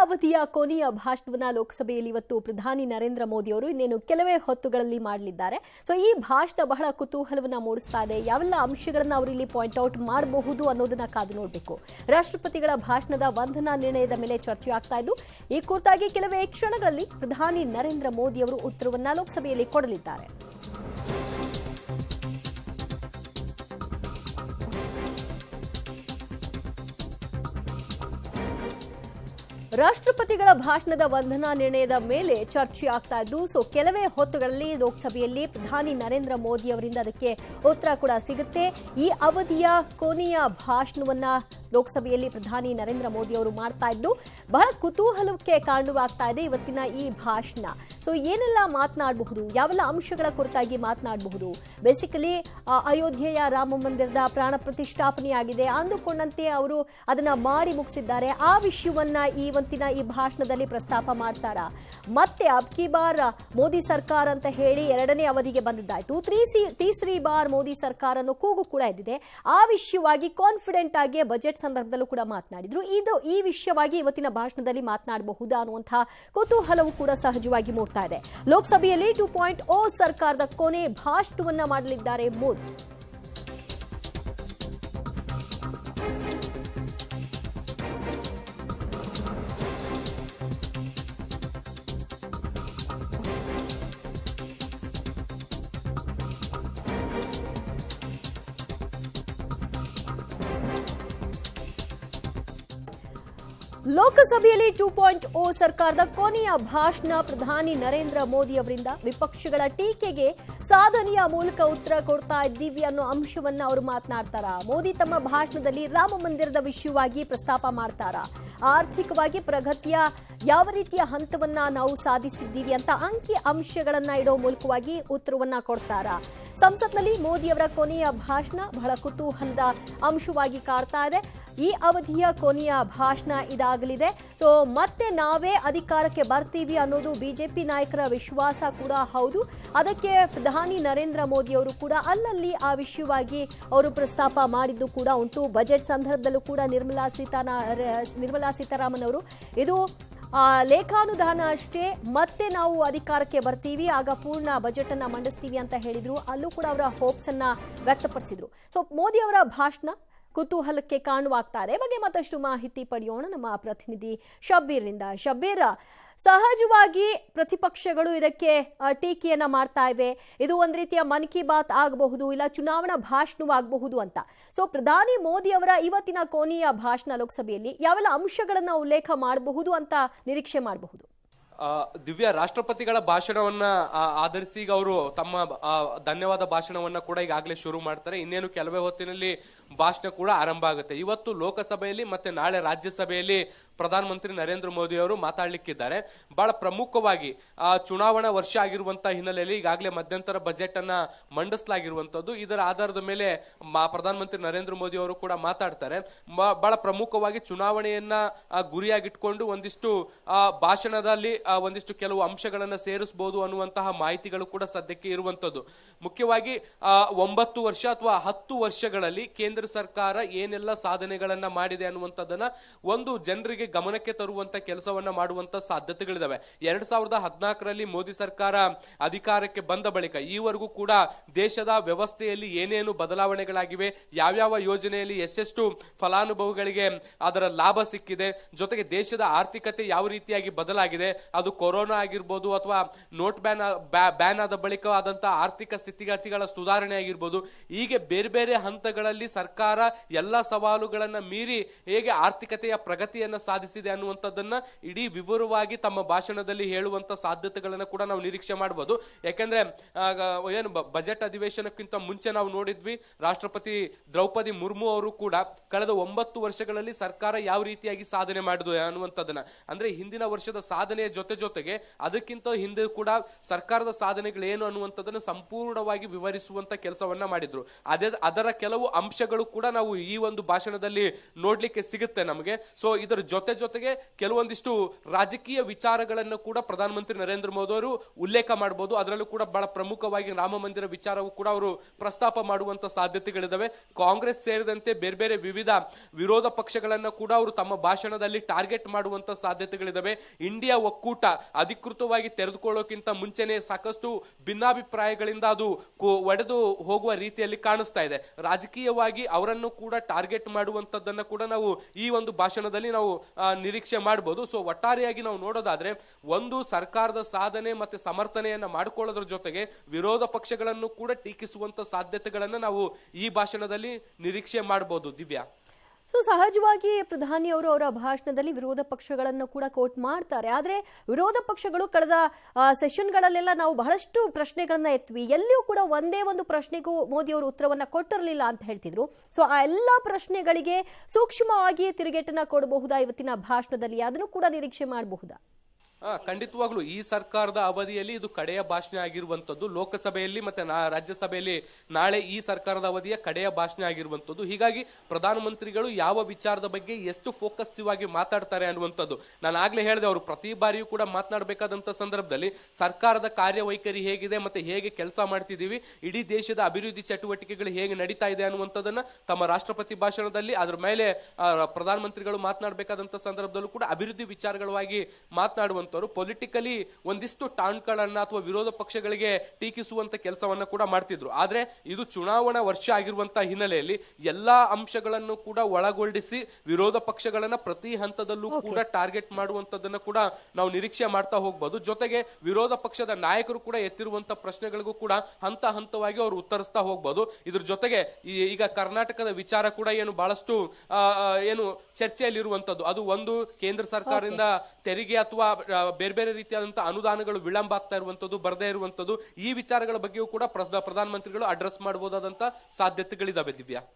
ಅವಧಿಯ ಕೊನೆಯ ಭಾಷಣವನ್ನ ಲೋಕಸಭೆಯಲ್ಲಿ ಇವತ್ತು ಪ್ರಧಾನಿ ನರೇಂದ್ರ ಮೋದಿ ಅವರು ಇನ್ನೇನು ಕೆಲವೇ ಹೊತ್ತುಗಳಲ್ಲಿ ಮಾಡಲಿದ್ದಾರೆ. ಸೊ ಈ ಭಾಷಣ ಬಹಳ ಕುತೂಹಲವನ್ನ ಮೂಡಿಸ್ತಾ ಇದೆ. ಯಾವೆಲ್ಲ ಅಂಶಗಳನ್ನ ಅವರು ಇಲ್ಲಿ ಪಾಯಿಂಟ್ ಔಟ್ ಮಾಡಬಹುದು ಅನ್ನೋದನ್ನ ಕಾದು ನೋಡಬೇಕು. ರಾಷ್ಟ್ರಪತಿಗಳ ಭಾಷಣದ ವಂದನಾ ನಿರ್ಣಯದ ಮೇಲೆ ಚರ್ಚೆ ಆಗ್ತಾ ಇದ್ದು, ಈ ಕುರಿತಾಗಿ ಕೆಲವೇ ಕ್ಷಣಗಳಲ್ಲಿ ಪ್ರಧಾನಿ ನರೇಂದ್ರ ಮೋದಿ ಅವರು ಉತ್ತರವನ್ನ ಲೋಕಸಭೆಯಲ್ಲಿ ಕೊಡಲಿದ್ದಾರೆ. ರಾಷ್ಟ್ರಪತಿಗಳ ಭಾಷಣದ ವಂದನಾ ನಿರ್ಣಯದ ಮೇಲೆ ಚರ್ಚೆ ಆಗ್ತಾ ಇದ್ದು, ಸೊ ಕೆಲವೇ ಹೊತ್ತುಗಳಲ್ಲಿ ಲೋಕಸಭೆಯಲ್ಲಿ ಪ್ರಧಾನಿ ನರೇಂದ್ರ ಮೋದಿ ಅವರಿಂದ ಅದಕ್ಕೆ ಉತ್ತರ ಕೂಡ ಸಿಗುತ್ತೆ. ಈ ಅವಧಿಯ ಕೊನೆಯ ಭಾಷಣವನ್ನ ಲೋಕಸಭೆಯಲ್ಲಿ ಪ್ರಧಾನಿ ನರೇಂದ್ರ ಮೋದಿ ಅವರು ಮಾಡ್ತಾ ಇದ್ದು, ಬಹಳ ಕುತೂಹಲಕ್ಕೆ ಕಾರಣವಾಗ್ತಾ ಇದೆ ಇವತ್ತಿನ ಈ ಭಾಷಣ. ಸೊ ಏನೆಲ್ಲ ಮಾತನಾಡಬಹುದು, ಯಾವೆಲ್ಲ ಅಂಶಗಳ ಕುರಿತಾಗಿ ಮಾತನಾಡಬಹುದು. ಬೇಸಿಕಲಿ ಅಯೋಧ್ಯೆಯ ರಾಮ ಮಂದಿರದ ಪ್ರಾಣ ಪ್ರತಿಷ್ಠಾಪನೆಯಾಗಿದೆ, ಅಂದುಕೊಂಡಂತೆ ಅವರು ಅದನ್ನ ಮಾಡಿ ಮುಗಿಸಿದ್ದಾರೆ. ಆ ವಿಷಯವನ್ನ ಇವತ್ತಿನ ಈ ಭಾಷಣದಲ್ಲಿ ಪ್ರಸ್ತಾಪ ಮಾಡ್ತಾರಾ? ಮತ್ತೆ ಅಬ್ ಕಿ ಬಾರ್ ಮೋದಿ ಸರ್ಕಾರ ಅಂತ ಹೇಳಿ ಎರಡನೇ ಅವಧಿಗೆ ಬಂದಿದ್ದಾಯ್ತು, ತೀಸರಿ ಬಾರ್ ಮೋದಿ ಸರ್ಕಾರ ಅನ್ನೋ ಕೂಗು ಕೂಡ ಇದ್ದಿದೆ. ಆ ವಿಷಯವಾಗಿ ಕಾನ್ಫಿಡೆಂಟ್ ಆಗಿ ಬಜೆಟ್ ಸಂದರ್ಭದಲ್ಲೂ ಕೂಡ ಮಾತನಾಡಿದ್ರು. ಈ ವಿಷಯವಾಗಿ ಇವತ್ತಿನ ಭಾಷಣದಲ್ಲಿ ಮಾತನಾಡಬಹುದಾ ಅನ್ನುವಂತಹ ಕುತೂಹಲವು ಕೂಡ ಸಹಜವಾಗಿ ಮೂಡ್ತಾ ಇದೆ. ಲೋಕಸಭೆಯಲ್ಲಿ 2.0 ಸರ್ಕಾರದ ಕೊನೆ ಭಾಷಣವನ್ನ ಮಾಡಲಿದ್ದಾರೆ ಮೋದಿ. ಲೋಕಸಭೆಯಲ್ಲಿ 2.0 ಸರ್ಕಾರದ ಕೊನೆಯ ಭಾಷಣ ಪ್ರಧಾನಿ ನರೇಂದ್ರ ಮೋದಿ ಅವರಿಂದ ವಿಪಕ್ಷಗಳ ಟೀಕೆಗೆ ಸಾಧನೆಯ ಮೂಲಕ ಉತ್ತರ ಕೊಡ್ತಾ ಇದ್ದೀವಿ ಅನ್ನೋ ಅಂಶವನ್ನ ಅವರು ಮಾತನಾಡ್ತಾರ. ಮೋದಿ ತಮ್ಮ ಭಾಷಣದಲ್ಲಿ ರಾಮ ಮಂದಿರದ ವಿಷಯವಾಗಿ ಪ್ರಸ್ತಾಪ ಮಾಡ್ತಾರ. ಆರ್ಥಿಕವಾಗಿ ಪ್ರಗತಿಯ ಯಾವ ರೀತಿಯ ಹಂತವನ್ನ ನಾವು ಸಾಧಿಸಿದ್ದೀವಿ ಅಂತ ಅಂಕಿ ಅಂಶಗಳನ್ನ ಇಡೋ ಮೂಲಕವಾಗಿ ಉತ್ತರವನ್ನ ಕೊಡ್ತಾರ. ಸಂಸತ್ನಲ್ಲಿ ಮೋದಿ ಅವರ ಕೊನೆಯ ಭಾಷಣ ಬಹಳ ಕುತೂಹಲದ ಅಂಶವಾಗಿ ಕಾಡ್ತಾ ಇದೆ. ಈ ಅವಧಿಯ ಕೊನೆಯ ಭಾಷಣ ಇದಾಗಲಿದೆ. ಸೊ ಮತ್ತೆ ನಾವೇ ಅಧಿಕಾರಕ್ಕೆ ಬರ್ತೀವಿ ಅನ್ನೋದು ಬಿಜೆಪಿ ನಾಯಕರ ವಿಶ್ವಾಸ ಕೂಡ ಹೌದು. ಅದಕ್ಕೆ ಪ್ರಧಾನಿ ನರೇಂದ್ರ ಮೋದಿ ಅವರು ಕೂಡ ಅಲ್ಲಲ್ಲಿ ಆ ವಿಷಯವಾಗಿ ಅವರು ಪ್ರಸ್ತಾಪ ಮಾಡಿದ್ದು ಕೂಡ ಉಂಟು. ಬಜೆಟ್ ಸಂದರ್ಭದಲ್ಲೂ ಕೂಡ ನಿರ್ಮಲಾ ಸೀತಾರಾಮನ್ ಅವರು ಇದು ಲೇಖಾನುದಾನ ಅಷ್ಟೇ, ಮತ್ತೆ ನಾವು ಅಧಿಕಾರಕ್ಕೆ ಬರ್ತೀವಿ, ಆಗ ಪೂರ್ಣ ಬಜೆಟ್ ಅನ್ನ ಮಂಡಿಸ್ತೀವಿ ಅಂತ ಹೇಳಿದ್ರು. ಅಲ್ಲೂ ಕೂಡ ಅವರ ಹೋಪ್ಸ್ ಅನ್ನ ವ್ಯಕ್ತಪಡಿಸಿದ್ರು. ಸೊ ಮೋದಿ ಅವರ ಭಾಷಣ ಕುತೂಹಲಕ್ಕೆ ಕಾರಣವಾಗ್ತಾ ಇದೆ. ಬಗ್ಗೆ ಮತ್ತಷ್ಟು ಮಾಹಿತಿ ಪಡೆಯೋಣ ನಮ್ಮ ಪ್ರತಿನಿಧಿ ಶಬ್ಬೀರ್ನಿಂದ. ಶಬ್ಬೀರ್, ಸಹಜವಾಗಿ ಪ್ರತಿಪಕ್ಷಗಳು ಇದಕ್ಕೆ ಟೀಕೆಯನ್ನ ಮಾಡ್ತಾ ಇವೆ. ಇದು ಒಂದ್ ರೀತಿಯ ಮನ್ ಕಿ ಬಾತ್ ಆಗಬಹುದು, ಇಲ್ಲ ಚುನಾವಣಾ ಭಾಷಣವಾಗಬಹುದು ಅಂತ. ಸೊ ಪ್ರಧಾನಿ ಮೋದಿ ಅವರ ಇವತ್ತಿನ ಕೊನೆಯ ಭಾಷಣ ಲೋಕಸಭೆಯಲ್ಲಿ ಯಾವೆಲ್ಲ ಅಂಶಗಳನ್ನ ಉಲ್ಲೇಖ ಮಾಡಬಹುದು ಅಂತ ನಿರೀಕ್ಷೆ ಮಾಡಬಹುದು? ದಿವ್ಯಾ, ರಾಷ್ಟ್ರಪತಿಗಳ ಭಾಷಣವನ್ನ ಆಧರಿಸಿ ಈಗ ಅವರು ತಮ್ಮ ಧನ್ಯವಾದ ಭಾಷಣವನ್ನ ಕೂಡ ಈಗಾಗಲೇ ಶುರು ಮಾಡ್ತಾರೆ. ಇನ್ನೇನು ಕೆಲವೇ ಹೊತ್ತಿನಲ್ಲಿ ಭಾಷಣ ಕೂಡ ಆರಂಭ ಆಗುತ್ತೆ. ಇವತ್ತು ಲೋಕಸಭೆಯಲ್ಲಿ ಮತ್ತೆ ನಾಳೆ ರಾಜ್ಯಸಭೆಯಲ್ಲಿ ಪ್ರಧಾನಮಂತ್ರಿ ನರೇಂದ್ರ ಮೋದಿ ಅವರು ಮಾತಾಡ್ಲಿಕ್ಕಿದ್ದಾರೆ. ಬಹಳ ಪ್ರಮುಖವಾಗಿ ಚುನಾವಣಾ ವರ್ಷ ಆಗಿರುವಂತಹ ಹಿನ್ನೆಲೆಯಲ್ಲಿ ಈಗಾಗಲೇ ಮಧ್ಯಂತರ ಬಜೆಟ್ ಅನ್ನ ಮಂಡಿಸಲಾಗಿರುವಂತದ್ದು. ಇದರ ಆಧಾರದ ಮೇಲೆ ಪ್ರಧಾನಮಂತ್ರಿ ನರೇಂದ್ರ ಮೋದಿ ಅವರು ಕೂಡ ಮಾತಾಡ್ತಾರೆ. ಬಹಳ ಪ್ರಮುಖವಾಗಿ ಚುನಾವಣೆಯನ್ನ ಗುರಿಯಾಗಿಟ್ಕೊಂಡು ಒಂದಿಷ್ಟು ಭಾಷಣದಲ್ಲಿ ಒಂದಿಷ್ಟು ಕೆಲವು ಅಂಶಗಳನ್ನ ಸೇರಿಸಬಹುದು ಅನ್ನುವಂತಹ ಮಾಹಿತಿಗಳು ಕೂಡ ಸದ್ಯಕ್ಕೆ ಇರುವಂತದ್ದು. ಮುಖ್ಯವಾಗಿ 9 ವರ್ಷ ಅಥವಾ 10 ವರ್ಷಗಳಲ್ಲಿ ಕೇಂದ್ರ ಸರ್ಕಾರ ಏನೆಲ್ಲ ಸಾಧನೆಗಳನ್ನ ಮಾಡಿದೆ ಅನ್ನುವಂಥದ್ದನ್ನ ಒಂದು ಜನರಿಗೆ ಗಮನಕ್ಕೆ ತರುವಂತ ಕೆಲಸವನ್ನ ಮಾಡುವಂತ ಸಾಧ್ಯತೆಗಳಿದಾವೆ. 2014ರಲ್ಲಿ ಮೋದಿ ಸರ್ಕಾರ ಅಧಿಕಾರಕ್ಕೆ ಬಂದ ಬಳಿಕ ಈವರೆಗೂ ಕೂಡ ದೇಶದ ವ್ಯವಸ್ಥೆಯಲ್ಲಿ ಏನೇನು ಬದಲಾವಣೆಗಳಾಗಿವೆ, ಯಾವ್ಯಾವ ಯೋಜನೆಯಲ್ಲಿ ಎಷ್ಟೆಷ್ಟು ಫಲಾನುಭವಿಗಳಿಗೆ ಅದರ ಲಾಭ ಸಿಕ್ಕಿದೆ, ಜೊತೆಗೆ ದೇಶದ ಆರ್ಥಿಕತೆ ಯಾವ ರೀತಿಯಾಗಿ ಬದಲಾಗಿದೆ, ಅದು ಕೊರೋನಾ ಆಗಿರ್ಬೋದು ಅಥವಾ ನೋಟ್ ಬ್ಯಾನ್ ಆದ ಬಳಿಕ ಆದಂತಹ ಆರ್ಥಿಕ ಸ್ಥಿತಿಗತಿಗಳ ಸುಧಾರಣೆ ಆಗಿರ್ಬೋದು, ಹೀಗೆ ಬೇರೆ ಬೇರೆ ಹಂತಗಳಲ್ಲಿ ಸರ್ಕಾರ ಎಲ್ಲಾ ಸವಾಲುಗಳನ್ನ ಮೀರಿ ಹೇಗೆ ಆರ್ಥಿಕತೆಯ ಪ್ರಗತಿಯನ್ನ ಸಾಧಿಸಿದೆ ಅನ್ನುವಂಥದ್ದನ್ನ ಇಡೀ ವಿವರವಾಗಿ ತಮ್ಮ ಭಾಷಣದಲ್ಲಿ ಹೇಳುವಂತ ಸಾಧ್ಯತೆಗಳನ್ನ ಕೂಡ ನಾವು ನಿರೀಕ್ಷೆ ಮಾಡಬಹುದು. ಯಾಕೆಂದ್ರೆ ಏನು ಬಜೆಟ್ ಅಧಿವೇಶನಕ್ಕಿಂತ ಮುಂಚೆ ನಾವು ನೋಡಿದ್ವಿ, ರಾಷ್ಟ್ರಪತಿ ದ್ರೌಪದಿ ಮುರ್ಮು ಅವರು ಕೂಡ ಕಳೆದ 9 ವರ್ಷಗಳಲ್ಲಿ ಸರ್ಕಾರ ಯಾವ ರೀತಿಯಾಗಿ ಸಾಧನೆ ಮಾಡಿದ್ರು ಅನ್ನುವಂಥದ್ದನ್ನ, ಅಂದ್ರೆ ಹಿಂದಿನ ವರ್ಷದ ಸಾಧನೆಯ ಜೊತೆಗೆ ಅದಕ್ಕಿಂತ ಹಿಂದೆ ಕೂಡ ಸರ್ಕಾರದ ಸಾಧನೆಗಳೇನು ಅನ್ನುವಂಥದ್ದನ್ನು ಸಂಪೂರ್ಣವಾಗಿ ವಿವರಿಸುವಂತ ಕೆಲಸವನ್ನ ಮಾಡಿದ್ರು. ಅದರ ಕೆಲವು ಅಂಶಗಳು ಕೂಡ ನಾವು ಈ ಒಂದು ಭಾಷಣದಲ್ಲಿ ನೋಡ್ಲಿಕ್ಕೆ ಸಿಗುತ್ತೆ ನಮಗೆ. ಸೊ ಇದರ ಜೊತೆಗೆ ಕೆಲವೊಂದಿಷ್ಟು ರಾಜಕೀಯ ವಿಚಾರಗಳನ್ನು ಕೂಡ ಪ್ರಧಾನಮಂತ್ರಿ ನರೇಂದ್ರ ಮೋದಿ ಅವರು ಉಲ್ಲೇಖ ಮಾಡಬಹುದು. ಅದರಲ್ಲೂ ಕೂಡ ಬಹಳ ಪ್ರಮುಖವಾಗಿ ರಾಮ ಮಂದಿರ ವಿಚಾರವೂ ಕೂಡ ಅವರು ಪ್ರಸ್ತಾಪ ಮಾಡುವಂತ ಸಾಧ್ಯತೆಗಳಿದಾವೆ. ಕಾಂಗ್ರೆಸ್ ಸೇರಿದಂತೆ ಬೇರೆ ಬೇರೆ ವಿವಿಧ ವಿರೋಧ ಪಕ್ಷಗಳನ್ನ ಕೂಡ ಅವರು ತಮ್ಮ ಭಾಷಣದಲ್ಲಿ ಟಾರ್ಗೆಟ್ ಮಾಡುವಂತ ಸಾಧ್ಯತೆಗಳಿದಾವೆ. ಇಂಡಿಯಾ ಒಕ್ಕೂಟ ಅಧಿಕೃತವಾಗಿ ತೆರೆದುಕೊಳ್ಳೋಕ್ಕಿಂತ ಮುಂಚೆನೆ ಸಾಕಷ್ಟು ಭಿನ್ನಾಭಿಪ್ರಾಯಗಳಿಂದ ಅದು ಒಡೆದು ಹೋಗುವ ರೀತಿಯಲ್ಲಿ ಕಾಣಿಸ್ತಾ ಇದೆ. ರಾಜಕೀಯವಾಗಿ ಅವರನ್ನು ಕೂಡ ಟಾರ್ಗೆಟ್ ಮಾಡುವಂತದ್ದನ್ನ ಕೂಡ ನಾವು ಈ ಒಂದು ಭಾಷಣದಲ್ಲಿ ನಾವು ನಿರೀಕ್ಷೆ ಮಾಡಬಹುದು. ಸೊ ಒಟ್ಟಾರೆಯಾಗಿ ನಾವು ನೋಡೋದಾದ್ರೆ ಒಂದು ಸರ್ಕಾರದ ಸಾಧನೆ ಮತ್ತೆ ಸಮರ್ಥನೆಯನ್ನ ಮಾಡಿಕೊಳ್ಳೋದ್ರ ಜೊತೆಗೆ ವಿರೋಧ ಪಕ್ಷಗಳನ್ನು ಕೂಡ ಟೀಕಿಸುವಂತ ಸಾಧ್ಯತೆಗಳನ್ನ ನಾವು ಈ ಭಾಷಣದಲ್ಲಿ ನಿರೀಕ್ಷೆ ಮಾಡಬಹುದು. ದಿವ್ಯಾ, ಸೊ ಸಹಜವಾಗಿ ಪ್ರಧಾನಿ ಅವರು ಅವರ ಭಾಷಣದಲ್ಲಿ ವಿರೋಧ ಪಕ್ಷಗಳನ್ನು ಕೂಡ ಕೋಟ್ ಮಾಡ್ತಾರೆ. ಆದರೆ ವಿರೋಧ ಪಕ್ಷಗಳು ಕಳೆದ ಸೆಷನ್ಗಳಲ್ಲೆಲ್ಲ ನಾವು ಬಹಳಷ್ಟು ಪ್ರಶ್ನೆಗಳನ್ನ ಎತ್ವಿ, ಎಲ್ಲಿಯೂ ಕೂಡ ಒಂದೇ ಒಂದು ಪ್ರಶ್ನೆಗೂ ಮೋದಿ ಅವರು ಉತ್ತರವನ್ನ ಕೊಟ್ಟಿರಲಿಲ್ಲ ಅಂತ ಹೇಳ್ತಿದ್ರು. ಸೊ ಆ ಎಲ್ಲಾ ಪ್ರಶ್ನೆಗಳಿಗೆ ಸೂಕ್ಷ್ಮವಾಗಿ ತಿರುಗೇಟನ್ನ ಕೊಡಬಹುದಾ ಇವತ್ತಿನ ಭಾಷಣದಲ್ಲಿ? ಅದನ್ನು ಕೂಡ ನಿರೀಕ್ಷೆ ಮಾಡಬಹುದಾ? ಖಂಡಿತವಾಗ್ಲೂ ಈ ಸರ್ಕಾರದ ಅವಧಿಯಲ್ಲಿ ಇದು ಕಡೆಯ ಭಾಷಣ ಆಗಿರುವಂತದ್ದು. ಲೋಕಸಭೆಯಲ್ಲಿ ಮತ್ತೆ ರಾಜ್ಯಸಭೆಯಲ್ಲಿ ನಾಳೆ ಈ ಸರ್ಕಾರದ ಅವಧಿಯ ಕಡೆಯ ಭಾಷಣ ಆಗಿರುವಂತದ್ದು. ಹೀಗಾಗಿ ಪ್ರಧಾನಮಂತ್ರಿಗಳು ಯಾವ ವಿಚಾರದ ಬಗ್ಗೆ ಎಷ್ಟು ಫೋಕಸ್ ಆಗಿ ಮಾತಾಡ್ತಾರೆ ಅನ್ನುವಂಥದ್ದು ನಾನು ಆಗ್ಲೇ ಹೇಳಿದೆ. ಅವರು ಪ್ರತಿ ಬಾರಿಯೂ ಕೂಡ ಮಾತನಾಡಬೇಕಾದಂತ ಸಂದರ್ಭದಲ್ಲಿ ಸರ್ಕಾರದ ಕಾರ್ಯವೈಖರಿ ಹೇಗಿದೆ ಮತ್ತೆ ಹೇಗೆ ಕೆಲಸ ಮಾಡ್ತಿದೀವಿ, ಇಡೀ ದೇಶದ ಅಭಿವೃದ್ಧಿ ಚಟುವಟಿಕೆಗಳು ಹೇಗೆ ನಡೀತಾ ಇದೆ ಅನ್ನುವಂಥದ್ದನ್ನ ತಮ್ಮ ರಾಷ್ಟ್ರಪತಿ ಭಾಷಣದಲ್ಲಿ ಅದ್ರ ಮೇಲೆ ಪ್ರಧಾನಮಂತ್ರಿಗಳು ಮಾತನಾಡಬೇಕಾದಂತ ಸಂದರ್ಭದಲ್ಲೂ ಕೂಡ ಅಭಿವೃದ್ಧಿ ವಿಚಾರಗಳವಾಗಿ ಮಾತನಾಡುವಂತ ಪೊಲಿಟಿಕಲಿ ಒಂದಿಷ್ಟು ಟಾಂಟ್ಗಳನ್ನ ಅಥವಾ ವಿರೋಧ ಪಕ್ಷಗಳಿಗೆ ಟೀಕಿಸುವಂತ ಕೆಲಸವನ್ನ ಕೂಡ ಮಾಡ್ತಿದ್ರು. ಆದ್ರೆ ಇದು ಚುನಾವಣಾ ವರ್ಷ ಆಗಿರುವಂತ ಹಿನ್ನೆಲೆಯಲ್ಲಿ ಎಲ್ಲಾ ಅಂಶಗಳನ್ನು ಕೂಡ ಒಳಗೊಳಿಸಿ ವಿರೋಧ ಪಕ್ಷಗಳನ್ನ ಪ್ರತಿ ಹಂತದಲ್ಲೂ ಕೂಡ ಟಾರ್ಗೆಟ್ ಮಾಡುವಂತದನ್ನ ಕೂಡ ನಾವು ನಿರೀಕ್ಷೆ ಮಾಡ್ತಾ ಹೋಗ್ಬೋದು. ಜೊತೆಗೆ ವಿರೋಧ ಪಕ್ಷದ ನಾಯಕರು ಕೂಡ ಎತ್ತಿರುವಂತ ಪ್ರಶ್ನೆಗಳಿಗೂ ಕೂಡ ಹಂತ ಹಂತವಾಗಿ ಅವರು ಉತ್ತರಿಸ್ತಾ ಹೋಗ್ಬೋದು. ಇದ್ರ ಜೊತೆಗೆ ಈಗ ಕರ್ನಾಟಕದ ವಿಚಾರ ಕೂಡ ಏನು ಬಹಳಷ್ಟು ಏನು ಚರ್ಚೆಯಲ್ಲಿರುವಂತದ್ದು, ಅದು ಒಂದು ಕೇಂದ್ರ ಸರ್ಕಾರದಿಂದ ತೆರಿಗೆ ಅಥವಾ ಬೇರೆ ಬೇರೆ ರೀತಿಯಾದಂತಹ ಅನುದಾನಗಳು ವಿಳಂಬ ಆಗ್ತಾ ಇರುವಂತದ್ದು, ಬರದೇ ಇರುವಂತದ್ದು, ಈ ವಿಚಾರಗಳ ಬಗ್ಗೆಯೂ ಕೂಡ ಪ್ರಧಾನಮಂತ್ರಿಗಳು ಅಡ್ರೆಸ್ ಮಾಡಬಹುದಾದಂತಹ ಸಾಧ್ಯತೆಗಳಿದಾವೆ. ದಿವ್ಯಾ.